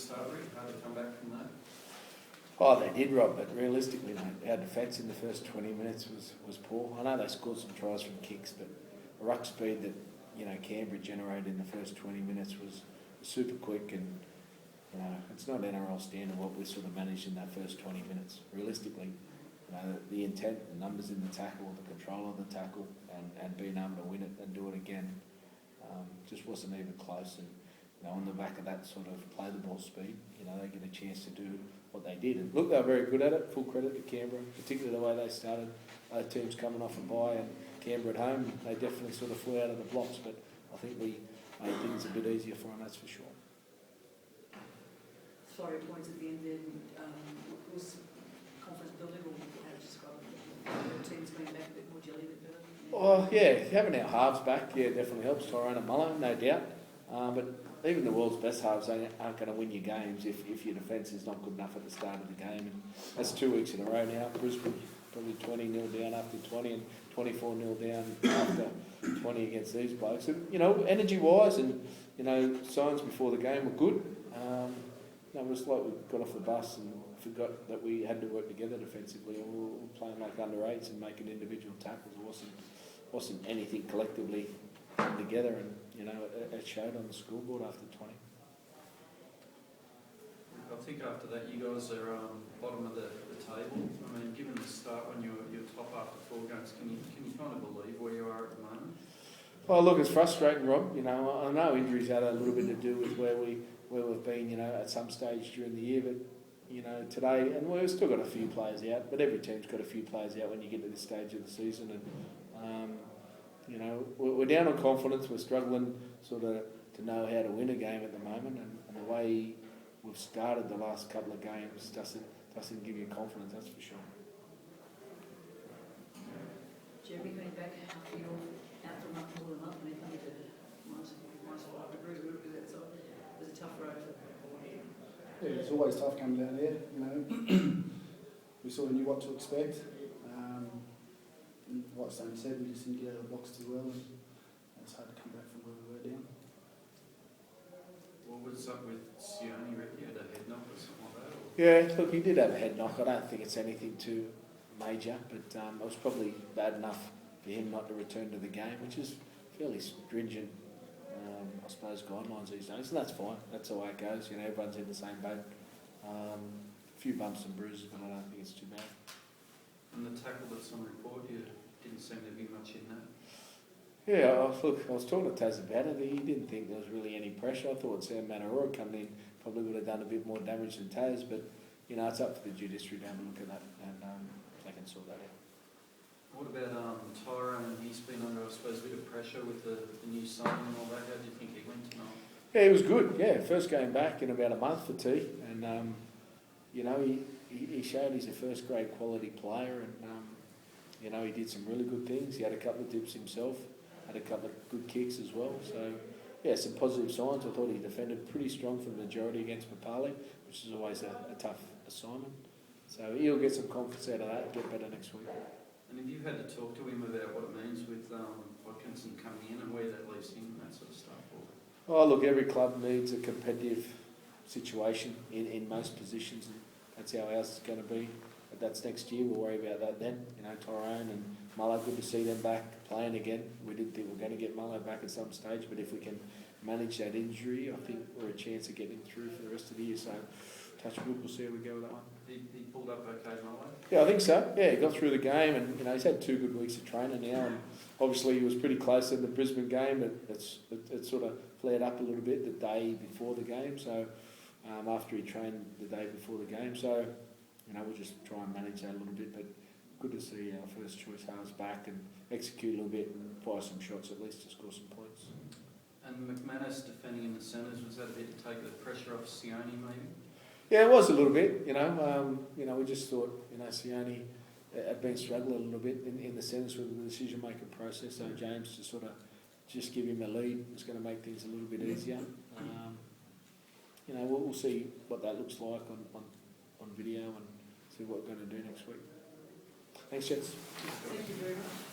start, Rick? How did they come back from that? Oh, they did, Rob, but realistically, mate, our defence in the first 20 minutes was poor. I know they scored some tries from kicks, but the ruck speed that Canberra generated in the first 20 minutes was super quick, and it's not NRL standard what we sort of managed in that first 20 minutes. Realistically, the intent, the numbers in the tackle, the control of the tackle, and being able to win it and do it again, just wasn't even close. And on the back of that sort of play the ball speed, they get a chance to do what they did. And look, they were very good at it. Full credit to Canberra, particularly the way they started. Teams coming off a bye, and Canberra at home, they definitely sort of flew out of the blocks. But I think we made things a bit easier for them, that's for sure. Sorry, points at the end then. Was confidence building, or how to describe it? The team's coming back a bit more jelly, a bit better? Oh, yeah, having our halves back, definitely helps. Tyrone and Muller, no doubt. But even the world's best halves aren't going to win your games if your defence is not good enough at the start of the game. And that's 2 weeks in a row now. Brisbane probably 20-0 down after 20 and 24-0 down after 20 against these blokes. And, energy-wise and, signs before the game were good. It was like we got off the bus and forgot that we had to work together defensively, and we were playing like under eights and making individual tackles. It wasn't anything collectively come together, and it showed on the scoreboard after 20. I think after that you guys are bottom of the table. I mean, given the start when you're top after 4 games, can you kind of believe where you are at the moment? Well, look, it's frustrating, Rob. I know injuries had a little bit to do with where we've been, at some stage during the year, but today, and we've still got a few players out, but every team's got a few players out when you get to this stage of the season, and we're down on confidence. We're struggling sort of to know how to win a game at the moment, and the way we've started the last couple of games doesn't give you confidence, that's for sure. Jeremy, coming back after you're out for a month, more than a month, and then minus 5 degrees, so it was a tough road. Yeah, it's always tough coming down there. We sort of knew what to expect. And like Sam said, we just didn't get out of the box too well, and it's hard to come back from where we were down. What was up with Sione? Ricky had a head knock or something like that? Or? Yeah, look, he did have a head knock. I don't think it's anything too major, but it was probably bad enough for him not to return to the game, which is fairly stringent, I suppose, guidelines these days, and that's fine. That's the way it goes. Everyone's in the same boat. A few bumps and bruises, but I don't think it's too bad. And the tackle that's on report, you didn't seem to be much in that. Yeah, look, I was talking to Taz about it. He didn't think there was really any pressure. I thought Sam Manaroa coming in probably would have done a bit more damage than Taz, but it's up for the judiciary to have a look at that, and they can sort that out. What about Tyrone? He's been under, I suppose, a bit of pressure with the new signing and all that. How do you think he went tonight? Yeah, he was good. Yeah, first game back in about a month for T, and he showed he's a first-grade quality player, and he did some really good things. He had a couple of dips himself, had a couple of good kicks as well. So, yeah, some positive signs. I thought he defended pretty strong for the majority against Papali, which is always a tough assignment. So he'll get some confidence out of that and get better next week. And have you had to talk to him about what it means with Hodkinson coming in and where that leaves him and that sort of stuff? Or? Oh, look, every club needs a competitive situation in most positions, and that's how ours is going to be. But that's next year. We'll worry about that then. Tyrone and Muller, good to see them back playing again. We didn't think we were going to get Muller back at some stage, but if we can manage that injury, I think we're a chance of getting through for the rest of the year. So, touch wood, we'll see how we go with that one. He pulled up okay, Muller? Yeah, I think so. Yeah, he got through the game, and he's had 2 good weeks of training now, and obviously he was pretty close in the Brisbane game, but it sort of flared up a little bit the day before the game, so after he trained the day before the game, so we'll just try and manage that a little bit, but good to see our first choice halves back and execute a little bit and fire some shots at least to score some points. And McManus defending in the centres, was that a bit to take the pressure off Sione maybe? Yeah, it was a little bit, we just thought, Sione had been struggling a little bit in the centres with the decision-making process, so James to sort of just give him a lead was going to make things a little bit easier. We'll see what that looks like on video and see what we're going to do next week. Thanks, gents. Thank you very much.